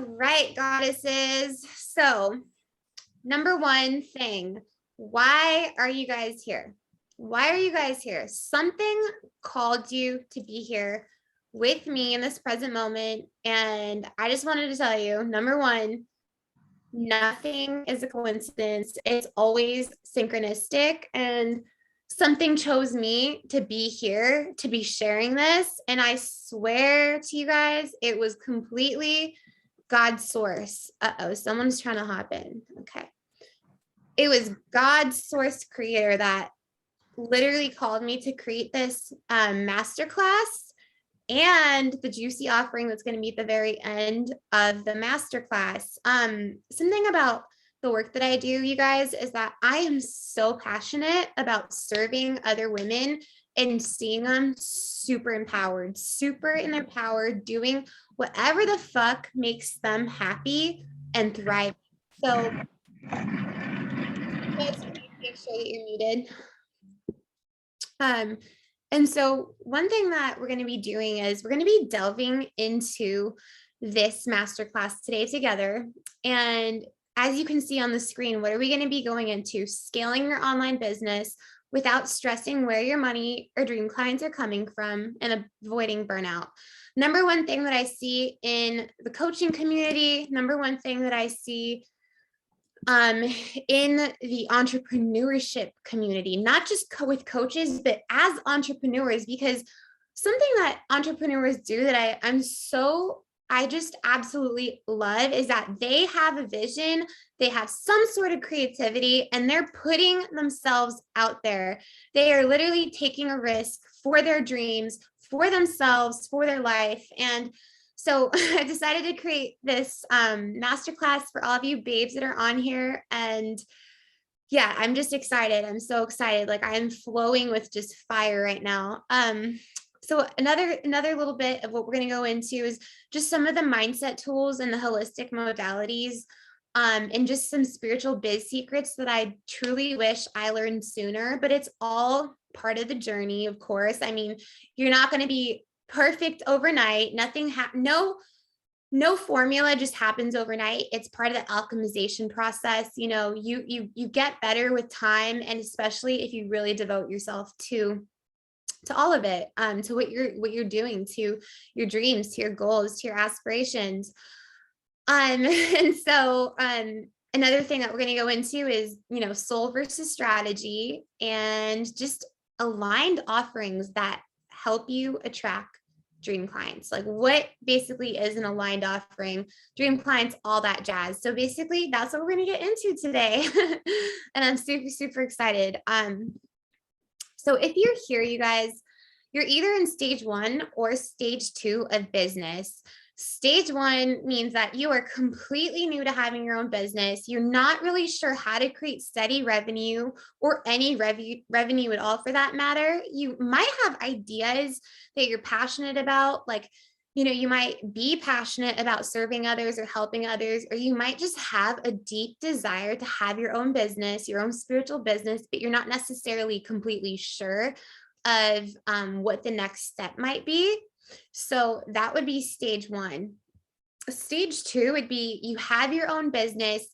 right, goddesses. So, number one thing, why are you guys here? Why are you guys here? Something called you to be here with me in this present moment. And I just wanted to tell you, number one, nothing is a coincidence. It's always synchronistic. And something chose me to be here, to be sharing this. And I swear to you guys, it was completely God's source. Uh-oh, someone's trying to hop in. Okay. It was God's source creator that literally called me to create this masterclass and the juicy offering that's going to be at the very end of the masterclass. Something about the work that I do, you guys, is that I am so passionate about serving other women and seeing them super empowered, super in their power, doing whatever the fuck makes them happy and thrive. So, let's make sure that you're muted. And so one thing that we're going to be doing is we're going to be delving into this masterclass today together. And as you can see on the screen, what are we going to be going into? Scaling your online business without stressing where your money or dream clients are coming from and avoiding burnout. Number one thing that I see in the coaching community, number one thing that I see in the entrepreneurship community, not just with coaches, but as entrepreneurs, because something that entrepreneurs do that I just absolutely love is that they have a vision, they have some sort of creativity, and they're putting themselves out there. They are literally taking a risk for their dreams, for themselves, for their life. And so I decided to create this masterclass for all of you babes that are on here. And yeah, I'm just excited. I'm so excited. Like I am flowing with just fire right now. So another little bit of what we're going to go into is just some of the mindset tools and the holistic modalities, and just some spiritual biz secrets that I truly wish I learned sooner, but it's all part of the journey, of course. I mean, you're not going to be perfect overnight. No formula just happens overnight. It's part of the alchemization process. You know, you get better with time, and especially if you really devote yourself to all of it, to what you're doing, to your dreams, to your goals, to your aspirations. And so another thing that we're going to go into is, you know, soul versus strategy, and just aligned offerings that help you attract dream clients. Like what basically is an aligned offering, dream clients, all that jazz. So basically that's what we're going to get into today. And I'm super, super excited. So if you're here, you guys, you're either in stage 1 or stage 2 of business. Stage 1 means that you are completely new to having your own business. You're not really sure how to create steady revenue or any revenue at all for that matter. You might have ideas that you're passionate about, like, you know, you might be passionate about serving others or helping others, or you might just have a deep desire to have your own business, your own spiritual business, but you're not necessarily completely sure of what the next step might be. So that would be stage 1. Stage 2 would be you have your own business.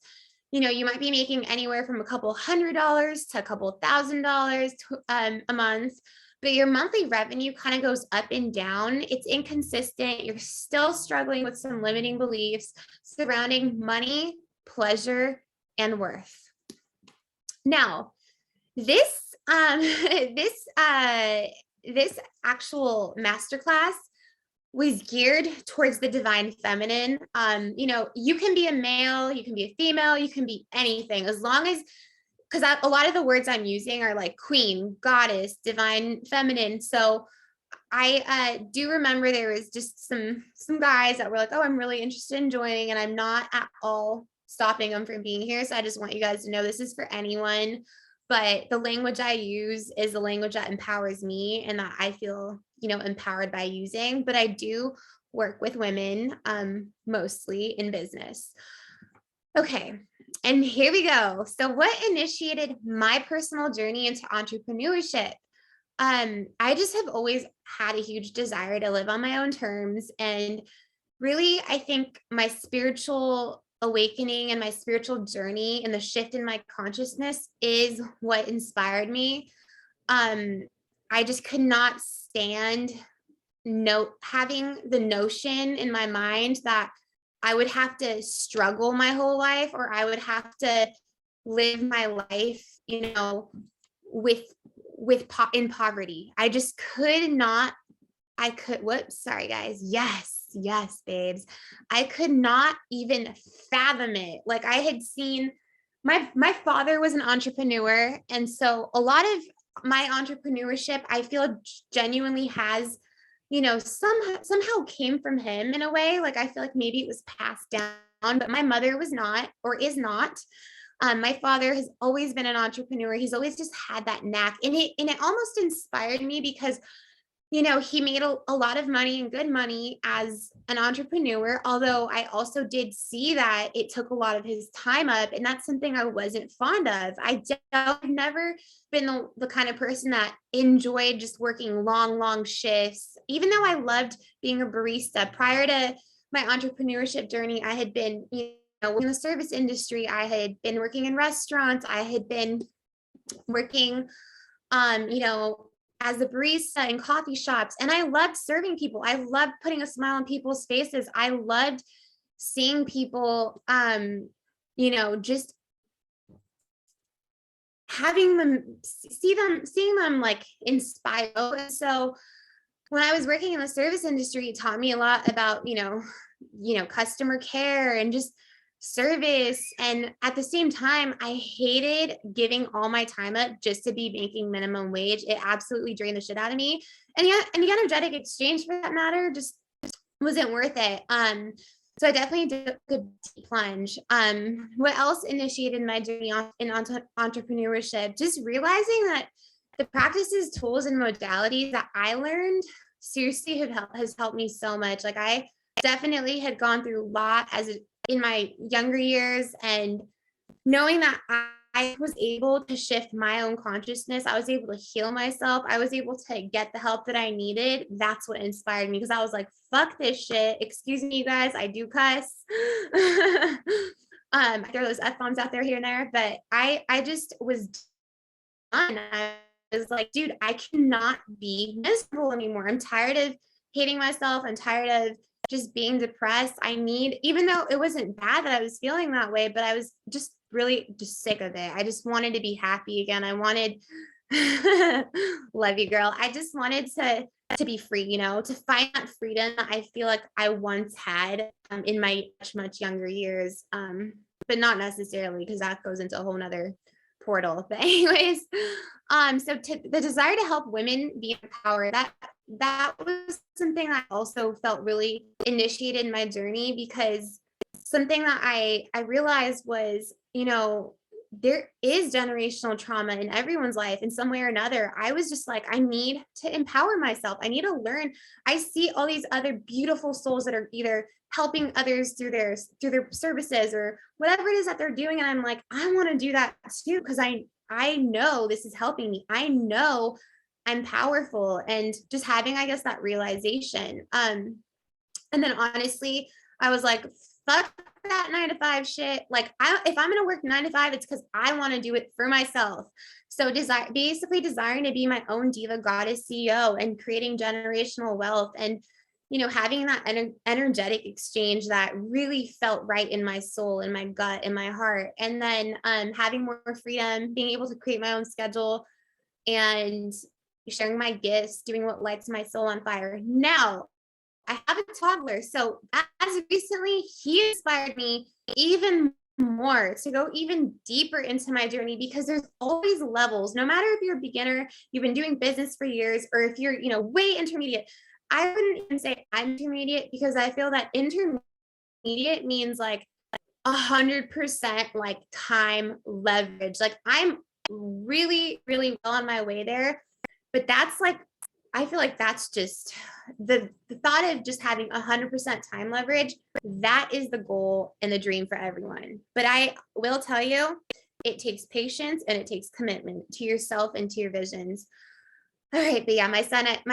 You know, you might be making anywhere from a couple $100s to a couple $1,000 a month, but your monthly revenue kind of goes up and down. It's inconsistent. You're still struggling with some limiting beliefs surrounding money, pleasure, and worth. Now, this this actual masterclass was geared towards the divine feminine. You know, you can be a male, you can be a female, you can be anything, as long as, because a lot of the words I'm using are like queen, goddess, divine feminine. So I do remember there was just some guys that were like, oh, I'm really interested in joining, and I'm not at all stopping them from being here. So I just want you guys to know this is for anyone. But the language I use is the language that empowers me and that I feel, you know, empowered by using. But I do work with women, mostly in business. Okay, and here we go. So what initiated my personal journey into entrepreneurship? I just have always had a huge desire to live on my own terms and really, I think my spiritual awakening and my spiritual journey and the shift in my consciousness is what inspired me. Um, I just could not stand having the notion in my mind that I would have to struggle my whole life, or I would have to live my life, with in poverty. I just could not. I could, whoops, sorry guys. Yes, yes, babes. I could not even fathom it. Like I had seen my father was an entrepreneur. And so a lot of my entrepreneurship, I feel genuinely has, somehow came from him in a way. Like I feel like maybe it was passed down, but my mother was not or is not. My father has always been an entrepreneur. He's always just had that knack. And it almost inspired me because he made a lot of money and good money as an entrepreneur, although I also did see that it took a lot of his time up. And that's something I wasn't fond of. I've never been the kind of person that enjoyed just working long, long shifts, even though I loved being a barista. Prior to my entrepreneurship journey, I had been, in the service industry. I had been working in restaurants. I had been working, you know, as a barista in coffee shops. And I loved serving people. I loved putting a smile on people's faces. I loved seeing people, just having them seeing them like inspired. And so when I was working in the service industry, it taught me a lot about, customer care and just service. And at the same time, I hated giving all my time up just to be making minimum wage. It absolutely drained the shit out of me. And the energetic exchange for that matter just wasn't worth it. So I definitely did a good plunge. What else initiated my journey in entrepreneurship? Just realizing that the practices, tools, and modalities that I learned seriously has helped me so much. Like I definitely had gone through a lot in my younger years, and knowing that I was able to shift my own consciousness, I was able to heal myself, I was able to get the help that I needed. That's what inspired me, because I was like, fuck this shit. Excuse me, you guys, I do cuss. I throw those F-bombs out there here and there, but I just was done. I was like, dude, I cannot be miserable anymore. I'm tired of hating myself. I'm tired of just being depressed. Even though it wasn't bad that I was feeling that way, but I was just really just sick of it. I just wanted to be happy again. I wanted, love you, girl. I just wanted to be free, to find that freedom that I feel like I once had in my much, much younger years. But not necessarily, because that goes into a whole nother portal. But anyways, so the desire to help women be empowered, that was something that I also felt really initiated in my journey, because something that I realized was, there is generational trauma in everyone's life in some way or another. I was just like, I need to empower myself. I need to learn. I see all these other beautiful souls that are either helping others through their services or whatever it is that they're doing. And I'm like, I want to do that too, because I know this is helping me. I know I'm powerful. And just having, I guess, that realization. And then honestly, I was like, fuck that 9 to 5 shit. Like if I'm going to work 9 to 5, it's because I want to do it for myself. So basically desiring to be my own diva goddess CEO and creating generational wealth, and, having that energetic exchange that really felt right in my soul, in my gut, in my heart. And then having more freedom, being able to create my own schedule and sharing my gifts, doing what lights my soul on fire. Now, I have a toddler. So as recently, he inspired me even more to go even deeper into my journey, because there's always levels. No matter if you're a beginner, you've been doing business for years, or if you're, way intermediate. I wouldn't even say I'm intermediate, because I feel that intermediate means like 100% like time leverage. Like I'm really, really well on my way there. But that's like, I feel like that's just the thought of just having 100% time leverage. That is the goal and the dream for everyone. But I will tell you, it takes patience and it takes commitment to yourself and to your visions. All right, but yeah, my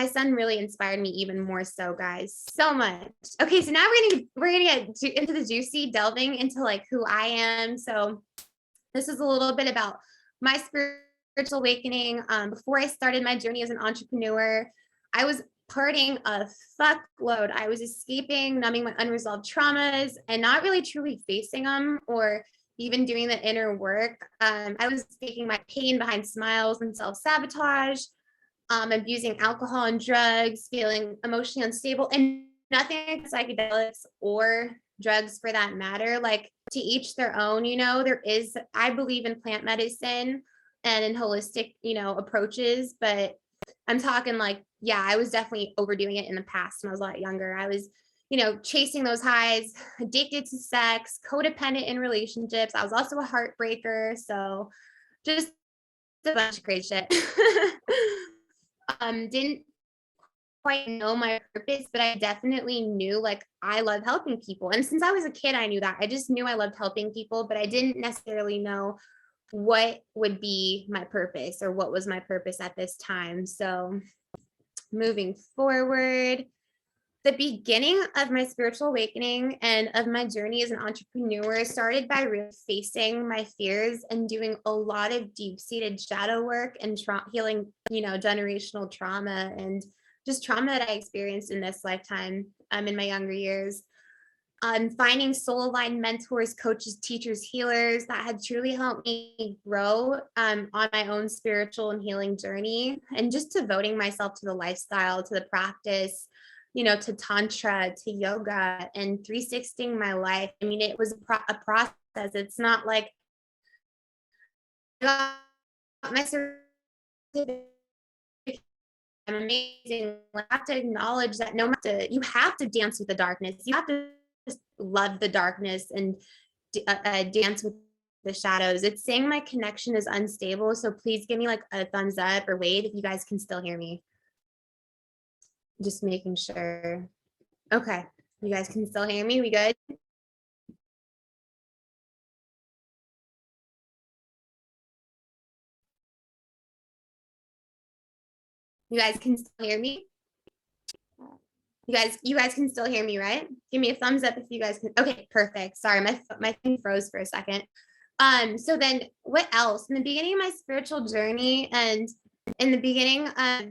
son really inspired me even more so, guys, so much. Okay, so now we're gonna get into the juicy delving into like who I am. So this is a little bit about my spiritual awakening. Before I started my journey as an entrepreneur, I was partying a fuckload. I was escaping, numbing my unresolved traumas, and not really truly facing them or even doing the inner work. I was taking my pain behind smiles and self sabotage, abusing alcohol and drugs, feeling emotionally unstable, and nothing like psychedelics or drugs for that matter. Like to each their own, there is, I believe in plant medicine and in holistic, approaches, but I'm talking like, yeah, I was definitely overdoing it in the past when I was a lot younger. I was, chasing those highs, addicted to sex, codependent in relationships. I was also a heartbreaker. So just a bunch of crazy shit. Didn't quite know my purpose, but I definitely knew like I love helping people. And since I was a kid, I knew that. I just knew I loved helping people, but I didn't necessarily know what would be my purpose or what was my purpose at this time. So moving forward, the beginning of my spiritual awakening and of my journey as an entrepreneur started by really facing my fears and doing a lot of deep-seated shadow work and healing, generational trauma and just trauma that I experienced in this lifetime, in my younger years. Finding soul-aligned mentors, coaches, teachers, healers that had truly helped me grow on my own spiritual and healing journey, and just devoting myself to the lifestyle, to the practice, to tantra, to yoga, and 360ing my life. I mean, it was a process. It's not like I got my certificate, I'm amazing. I have to acknowledge that you have to dance with the darkness. You have to love the darkness and dance with the shadows. It's saying my connection is unstable. So please give me like a thumbs up or wave if you guys can still hear me. Just making sure. Okay. You guys can still hear me? We good? You guys can still hear me? You guys can still hear me, right? Give me a thumbs up if you guys can. Okay, perfect. Sorry, my thing froze for a second. So then what else? In the beginning of my spiritual journey and in the beginning of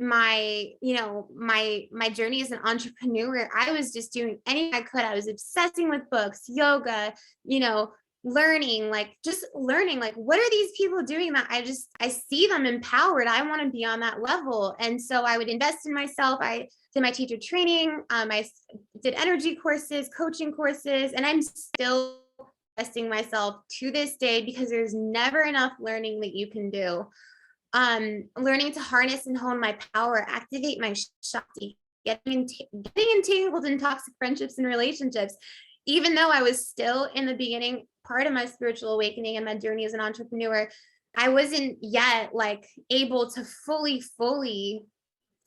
my my journey as an entrepreneur, I was just doing anything I could. I was obsessing with books, yoga, learning, like just learning, like what are these people doing that I see them empowered. I want to be on that level. And so I would invest in myself. I did my teacher training. I did energy courses, coaching courses, and I'm still investing myself to this day because there's never enough learning that you can do. Learning to harness and hone my power, activate my Shakti, getting entangled in toxic friendships and relationships. Even though I was still in the beginning part of my spiritual awakening and my journey as an entrepreneur, I wasn't yet like able to fully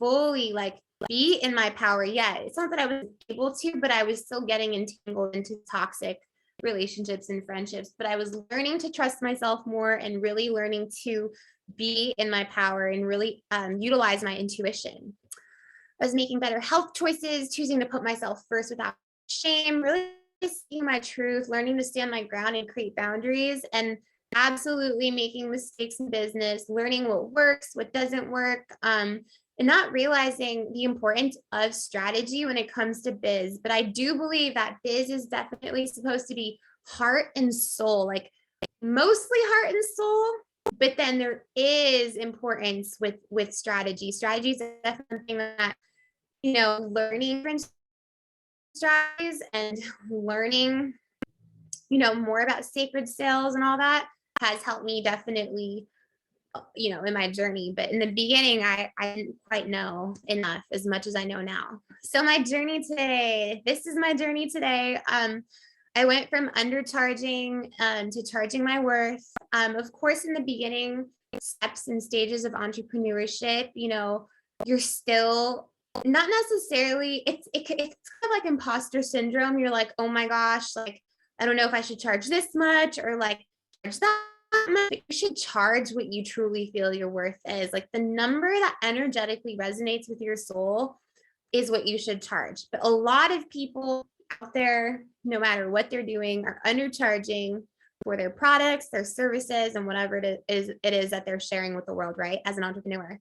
like be in my power yet. It's not that I was able to, but I was still getting entangled into toxic relationships and friendships. But I was learning to trust myself more and really learning to be in my power and really utilize my intuition. I was making better health choices, choosing to put myself first without shame, really seeing my truth, learning to stand my ground and create boundaries, and absolutely making mistakes in business, learning what works, what doesn't work, and not realizing the importance of strategy when it comes to biz. But I do believe that biz is definitely supposed to be heart and soul, like mostly heart and soul, but then there is importance with strategy. Strategy is definitely something that, learning different strategies and learning, more about sacred sales and all that has helped me definitely, in my journey. But in the beginning, I didn't quite know enough as much as I know now. So my journey today, this is my journey today. I went from undercharging to charging my worth. Of course, in the beginning steps and stages of entrepreneurship, you're still not necessarily, it's kind of like imposter syndrome. You're like, oh my gosh, like, I don't know if I should charge this much or like charge that you should charge what you truly feel your worth is. Like the number that energetically resonates with your soul is what you should charge. But a lot of people out there, no matter what they're doing, are undercharging for their products, their services, and whatever it is that they're sharing with the world, right? As an entrepreneur.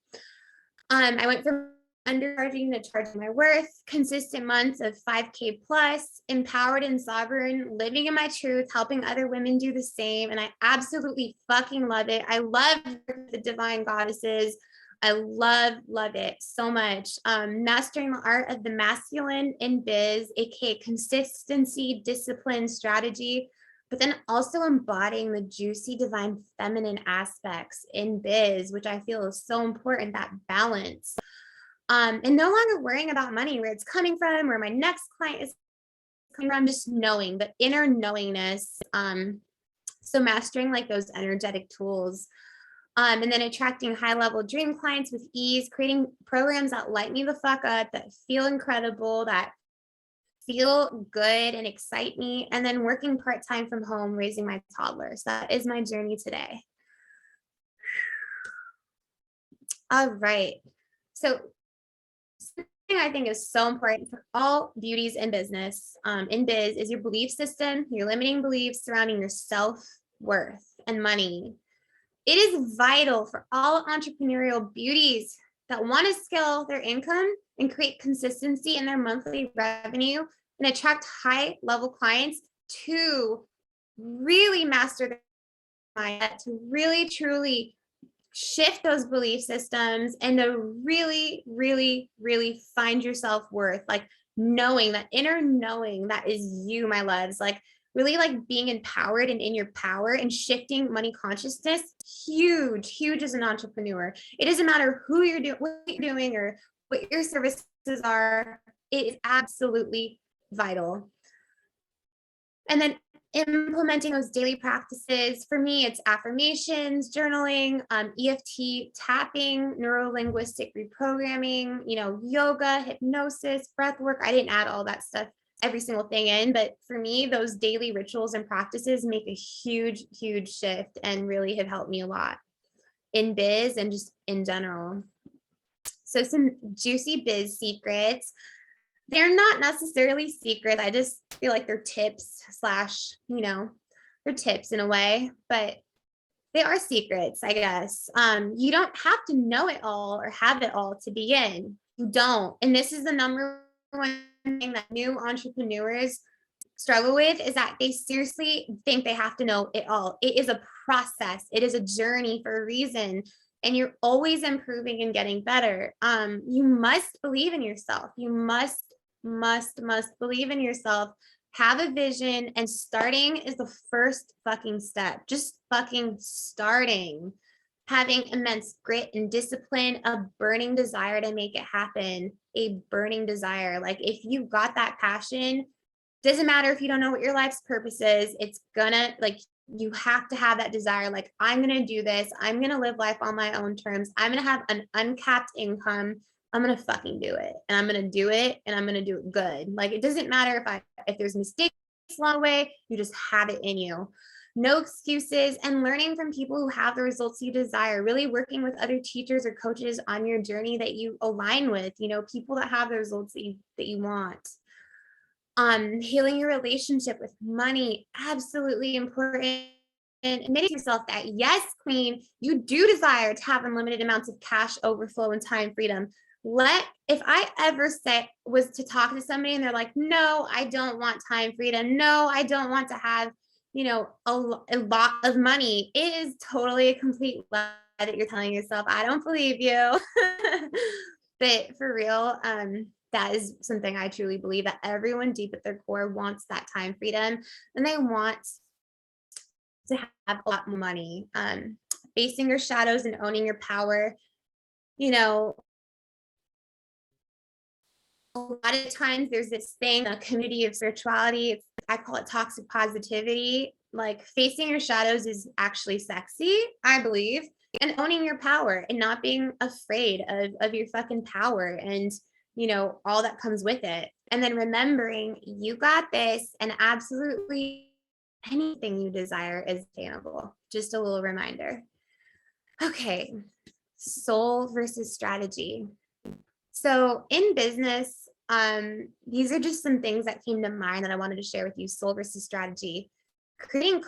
I went from undercharging to charging my worth, consistent months of 5K plus, empowered and sovereign, living in my truth, helping other women do the same. And I absolutely fucking love it. I love the divine goddesses. I love it so much. Mastering the art of the masculine in biz, aka consistency, discipline, strategy, but then also embodying the juicy divine feminine aspects in biz, which I feel is so important, that balance. And no longer worrying about money, where it's coming from, where my next client is coming from, just knowing the inner knowingness. So mastering like those energetic tools. And then attracting high level dream clients with ease, creating programs that light me the fuck up, that feel incredible, that feel good and excite me, and then working part-time from home, raising my toddlers. That is my journey today. All right. So something I think is so important for all beauties in business, in biz, is your belief system, your limiting beliefs surrounding your self-worth and money. It is vital for all entrepreneurial beauties that want to scale their income and create consistency in their monthly revenue and attract high level clients to really master their mindset, to really truly shift those belief systems, and to really, really, really find your self-worth, like knowing that inner knowing that is you, my loves, like really like being empowered and in your power and shifting money consciousness. Huge as an entrepreneur. It doesn't matter who you're doing, what you're doing, or what your services are. It is absolutely vital. And then implementing those daily practices. For me, it's affirmations, journaling, EFT tapping, neuro-linguistic reprogramming, yoga, hypnosis, breath work. I didn't add all that stuff, every single thing in, but for me, those daily rituals and practices make a huge shift and really have helped me a lot in biz and just in general. So some juicy biz secrets. They're not necessarily secrets. I just feel like they're tips / they're tips in a way, but they are secrets, I guess. You don't have to know it all or have it all to begin. You don't. And this is the number one thing that new entrepreneurs struggle with, is that they seriously think they have to know it all. It is a process. It is a journey for a reason. And you're always improving and getting better. You must believe in yourself. You must believe in yourself, have a vision, and starting is the first fucking step. Just fucking starting, having immense grit and discipline, a burning desire to make it happen, a burning desire. Like if you've got that passion, doesn't matter if you don't know what your life's purpose is, it's gonna, like, you have to have that desire. Like, I'm gonna do this. I'm gonna live life on my own terms. I'm gonna have an uncapped income. I'm gonna fucking do it, and I'm gonna do it, and I'm gonna do it good. Like, it doesn't matter if there's mistakes along the way, you just have it in you. No excuses, and learning from people who have the results you desire, really working with other teachers or coaches on your journey that you align with, people that have the results that you want. Healing your relationship with money, absolutely important. And admitting to yourself that, yes, queen, you do desire to have unlimited amounts of cash overflow and time freedom. If I ever was to talk to somebody and they're like, no, I don't want time freedom. No, I don't want to have, a lot of money. It is totally a complete lie that you're telling yourself. I don't believe you. But for real, that is something I truly believe, that everyone deep at their core wants that time freedom, and they want to have a lot more money. Facing your shadows and owning your power. A lot of times there's this thing, a community of spirituality, I call it toxic positivity. Like, facing your shadows is actually sexy, I believe, and owning your power and not being afraid of your fucking power and, all that comes with it. And then remembering you got this, and absolutely anything you desire is attainable. Just a little reminder. Okay, soul versus strategy. So in business, these are just some things that came to mind that I wanted to share with you. Soul versus strategy. Creating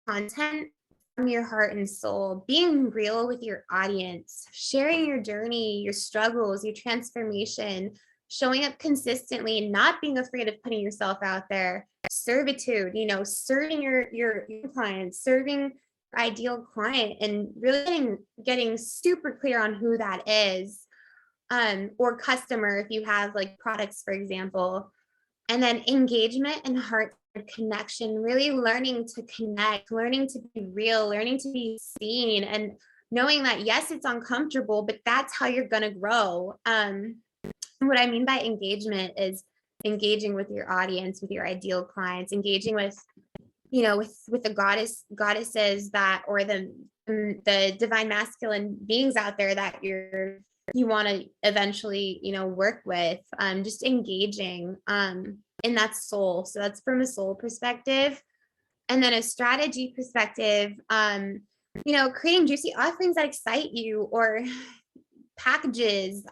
content from your heart and soul, being real with your audience, sharing your journey, your struggles, your transformation, showing up consistently, not being afraid of putting yourself out there, servitude, serving your clients, serving your ideal client, and really getting super clear on who that is, or customer if you have like products, for example. And then engagement and heart connection, really learning to connect, learning to be real, learning to be seen, and knowing that, yes, it's uncomfortable, but that's how you're going to grow. What I mean by engagement is engaging with your audience, with your ideal clients, engaging with, with the goddesses that, or the divine masculine beings out there that you want to eventually, work with, just engaging, in that soul. So that's from a soul perspective. And then a strategy perspective, creating juicy offerings that excite you, or packages,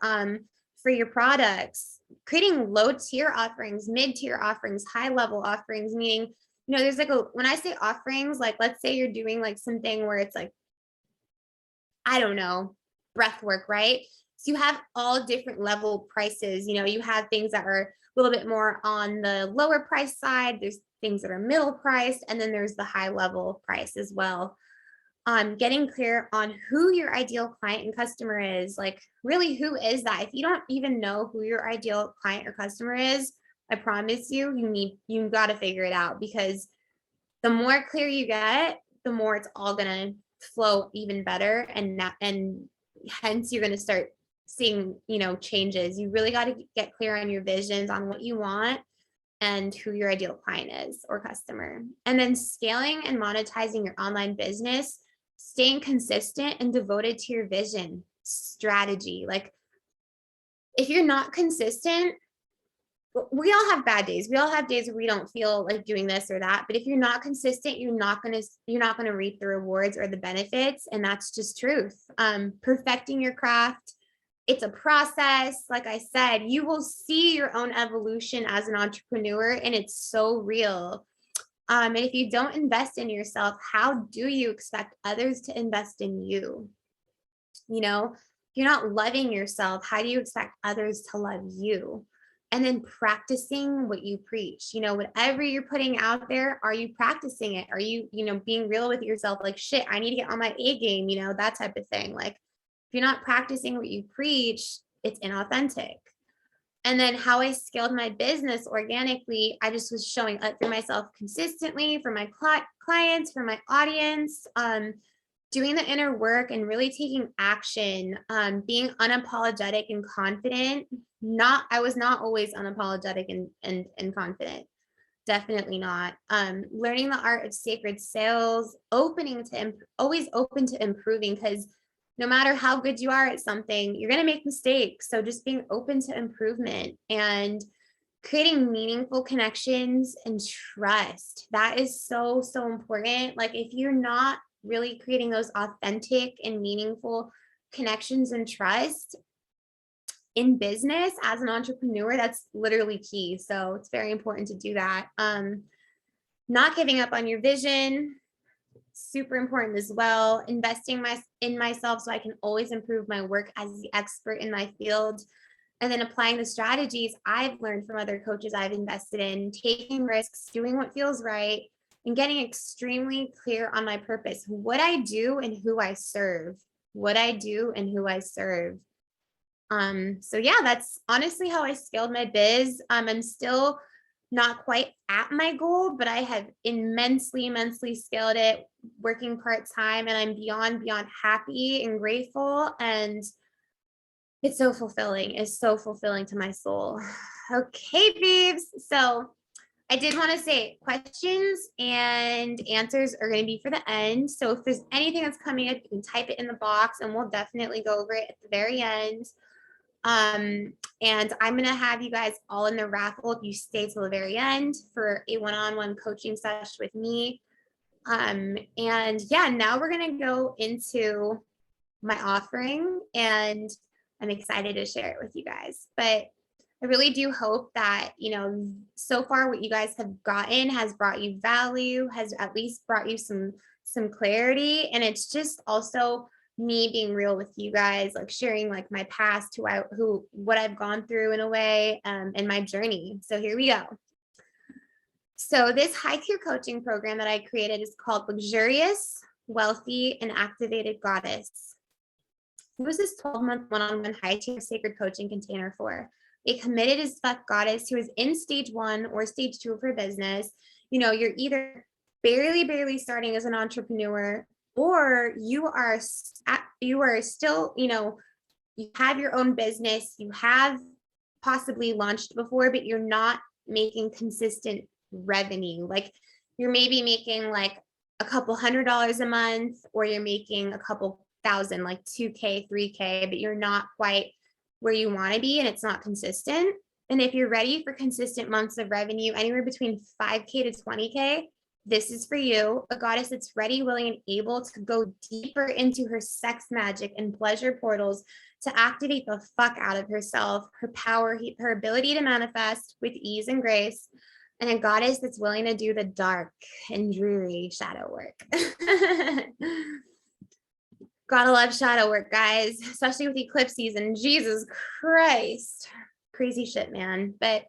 for your products, creating low tier offerings, mid tier offerings, high level offerings, meaning, there's like when I say offerings, like, let's say you're doing like something where it's like, I don't know, breath work, right? So you have all different level prices. You have things that are a little bit more on the lower price side. There's things that are middle priced, and then there's the high level price as well. Getting clear on who your ideal client and customer is, like, really, who is that? If you don't even know who your ideal client or customer is, I promise you got to figure it out, because the more clear you get, the more it's all going to flow even better. And hence you're going to start seeing, changes. You really got to get clear on your visions, on what you want, and who your ideal client is or customer. And then scaling and monetizing your online business, staying consistent and devoted to your vision, strategy. Like, if you're not consistent, we all have bad days. We all have days where we don't feel like doing this or that. But if you're not consistent, you're not going to reap the rewards or the benefits. And that's just truth. Perfecting your craft, it's a process. Like I said, you will see your own evolution as an entrepreneur, and it's so real. And if you don't invest in yourself, how do you expect others to invest in you? If you're not loving yourself, how do you expect others to love you? And then practicing what you preach, whatever you're putting out there, are you practicing it? Are you, being real with yourself? Like, shit, I need to get on my A game, that type of thing. Like, if you're not practicing what you preach, it's inauthentic. And then how I scaled my business organically, I just was showing up for myself consistently, for my clients, for my audience, doing the inner work and really taking action, being unapologetic and confident. I was not always unapologetic and confident. Definitely not. Learning the art of sacred sales, always open to improving, because no matter how good you are at something, you're going to make mistakes. So just being open to improvement and creating meaningful connections and trust. That is so, so important. Like, if you're not really creating those authentic and meaningful connections and trust in business as an entrepreneur, that's literally key. So it's very important to do that. Not giving up on your vision, super important as well. Investing in myself so I can always improve my work as the expert in my field. And then applying the strategies I've learned from other coaches I've invested in, taking risks, doing what feels right, and getting extremely clear on my purpose, what I do and who I serve, So yeah, that's honestly how I scaled my biz. I'm still not quite at my goal, but I have immensely scaled it, working part-time, and I'm beyond happy and grateful. And it's so fulfilling. It's so fulfilling to my soul. Okay, babes. So I did want to say questions and answers are going to be for the end. So if there's anything that's coming up, you can type it in the box and we'll definitely go over it at the very end. And I'm going to have you guys all in the raffle if you stay till the very end for a one-on-one coaching session with me. And yeah, now we're going to go into my offering, and I'm excited to share it with you guys. But I really do hope that, so far what you guys have gotten has brought you value, has at least brought you some clarity. And it's just also me being real with you guys, like sharing like my past, what I've gone through in a way, and my journey. So here we go. So this high tier coaching program that I created is called Luxurious, Wealthy, and Activated Goddess. Who is this 12-month one-on-one high tier sacred coaching container for? A committed as fuck goddess who is in stage 1 or stage 2 of her business. You're either barely starting as an entrepreneur, or you are still, you have your own business, you have possibly launched before, but you're not making consistent revenue. Like you're maybe making like a couple $100s a month, or you're making a couple thousand, like 2K, 3K, but you're not quite where you want to be, and it's not consistent. And if you're ready for consistent months of revenue, anywhere between 5K to 20K, this is for you. A goddess that's ready, willing, and able to go deeper into her sex magic and pleasure portals to activate the fuck out of herself, her power, her ability to manifest with ease and grace, and a goddess that's willing to do the dark and dreary shadow work. Gotta love shadow work, guys, especially with eclipse season. Jesus Christ. Crazy shit, man. But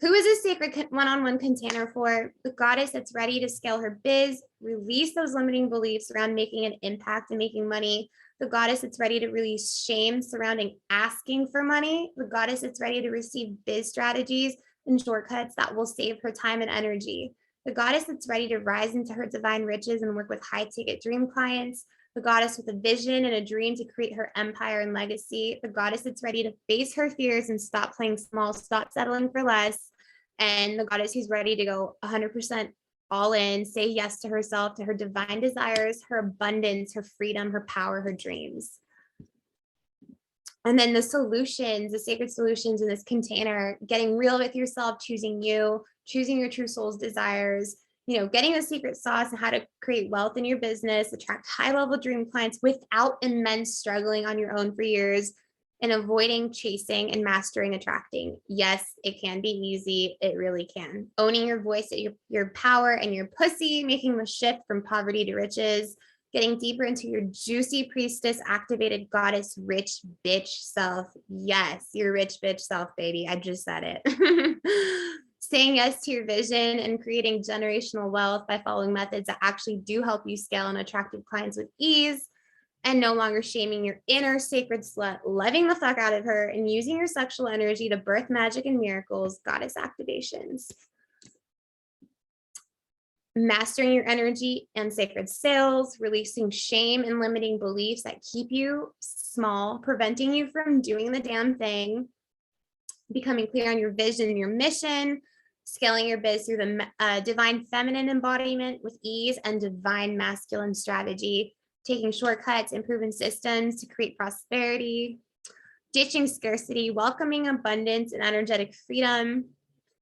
who is a sacred one-on-one container for? The goddess that's ready to scale her biz, release those limiting beliefs around making an impact and making money. The goddess that's ready to release shame surrounding asking for money. The goddess that's ready to receive biz strategies and shortcuts that will save her time and energy. The goddess that's ready to rise into her divine riches and work with high-ticket dream clients. The goddess with a vision and a dream to create her empire and legacy. The goddess that's ready to face her fears and stop playing small, stop settling for less. And the goddess who's ready to go 100% all in, say yes to herself, to her divine desires, her abundance, her freedom, her power, her dreams. And then the solutions, the sacred solutions in this container, getting real with yourself, choosing you, choosing your true soul's desires, getting the secret sauce and how to create wealth in your business, attract high-level dream clients without immense struggling on your own for years, and avoiding chasing and mastering attracting. Yes, it can be easy. It really can. Owning your voice, your power, and your pussy, making the shift from poverty to riches, getting deeper into your juicy priestess, activated goddess, rich bitch self. Yes, your rich bitch self, baby. I just said it. Saying yes to your vision and creating generational wealth by following methods that actually do help you scale and attract clients with ease, and no longer shaming your inner sacred slut, loving the fuck out of her, and using your sexual energy to birth magic and miracles, goddess activations. Mastering your energy and sacred sales, releasing shame and limiting beliefs that keep you small, preventing you from doing the damn thing, becoming clear on your vision and your mission, scaling your biz through the divine feminine embodiment with ease and divine masculine strategy, taking shortcuts, improving systems to create prosperity, ditching scarcity, welcoming abundance and energetic freedom,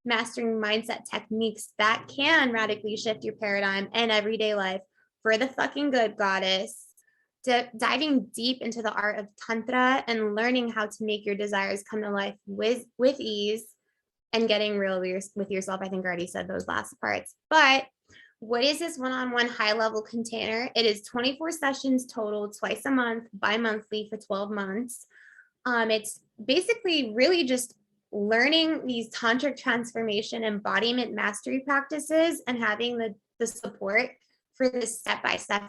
mastering mindset techniques that can radically shift your paradigm and everyday life for the fucking good, goddess. Diving deep into the art of tantra and learning how to make your desires come to life with ease, and getting real with yourself. I think I already said those last parts. But what is this one-on-one high-level container? It is 24 sessions total, twice a month, bi-monthly for 12 months. It's basically really just learning these tantric transformation embodiment mastery practices and having the support for the step-by-step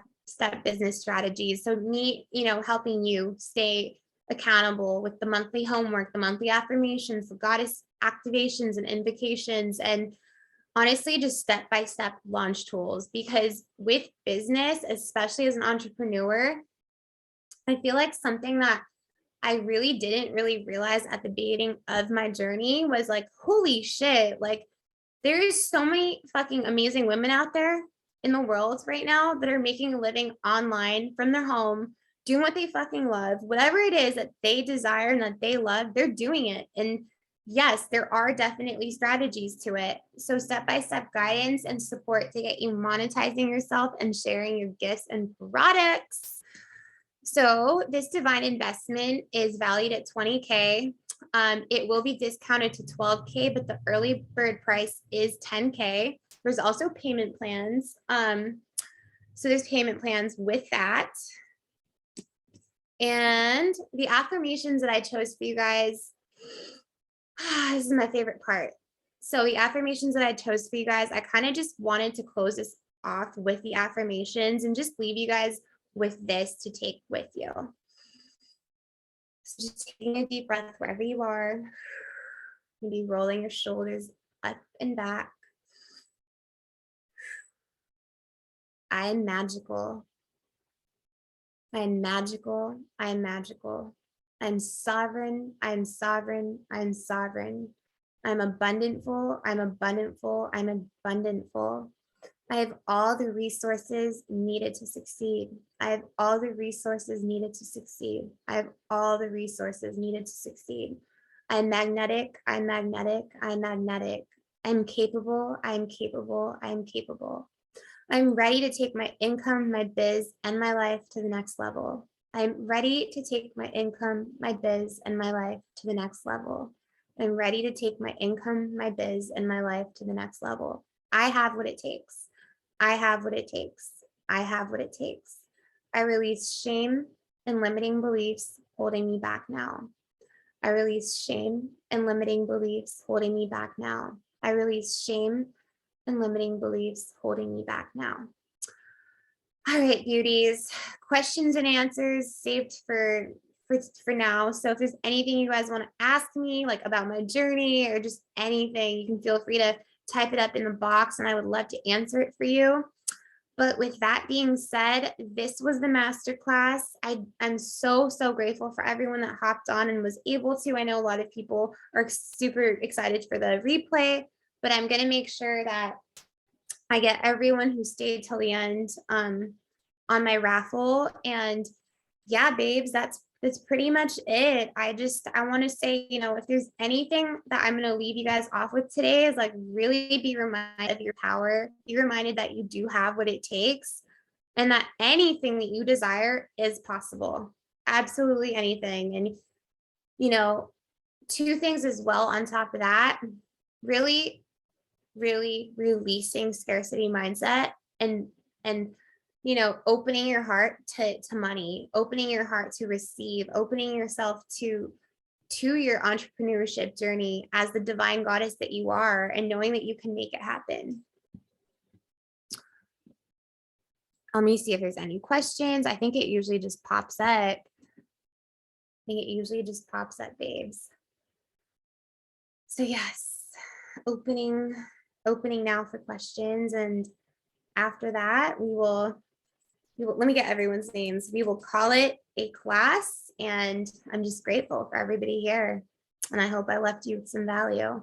business strategies. So me, helping you stay accountable with the monthly homework, the monthly affirmations, the goddess activations and invocations, and honestly, just step-by-step launch tools. Because with business, especially as an entrepreneur, I feel like something that I really didn't realize at the beginning of my journey was like, holy shit, like there is so many fucking amazing women out there in the world right now that are making a living online from their home, doing what they fucking love, whatever it is that they desire and that they love, they're doing it. And yes, there are definitely strategies to it. So step-by-step guidance and support to get you monetizing yourself and sharing your gifts and products. So this divine investment is valued at 20K. It will be discounted to 12K, but the early bird price is 10K. There's also payment plans. So there's payment plans with that. And the affirmations that I chose for you guys, this is my favorite part. So the affirmations that I chose for you guys, I kind of just wanted to close this off with the affirmations and just leave you guys with this to take with you. So just taking a deep breath wherever you are, maybe rolling your shoulders up and back. I am magical. I am magical. I am magical. I'm sovereign. I'm sovereign. I'm sovereign. I'm abundantful. I'm abundantful. I'm abundantful. I have all the resources needed to succeed. I have all the resources needed to succeed. I have all the resources needed to succeed. I'm magnetic. I'm magnetic. I'm magnetic. I'm capable. I'm capable. I'm capable. I'm ready to take my income, my biz, and my life to the next level. I'm ready to take my income, my biz, and my life to the next level. I'm ready to take my income, my biz, and my life to the next level. I have what it takes. I have what it takes. I have what it takes. I release shame and limiting beliefs holding me back now. I release shame and limiting beliefs holding me back now. I release shame and limiting beliefs holding me back now. All right, beauties, questions and answers saved for now. So if there's anything you guys want to ask me, like about my journey or just anything, you can feel free to type it up in the box and I would love to answer it for you. But with that being said, this was the masterclass. I'm so grateful for everyone that hopped on and was able to. I know a lot of people are super excited for the replay, but I'm going to make sure that I get everyone who stayed till the end on my raffle. And yeah, babes, that's pretty much it. I want to say, if there's anything that I'm going to leave you guys off with today is like really be reminded of your power. Be reminded that you do have what it takes and that anything that you desire is possible. Absolutely anything. And, two things as well on top of that, really releasing scarcity mindset and opening your heart to money, opening your heart to receive, opening yourself to your entrepreneurship journey as the divine goddess that you are, and knowing that you can make it happen. Let me see if there's any questions. I think it usually just pops up. Babes. So yes, opening now for questions, and after that we will let me get everyone's names. We will call it a class, and I'm just grateful for everybody here, and I hope I left you with some value.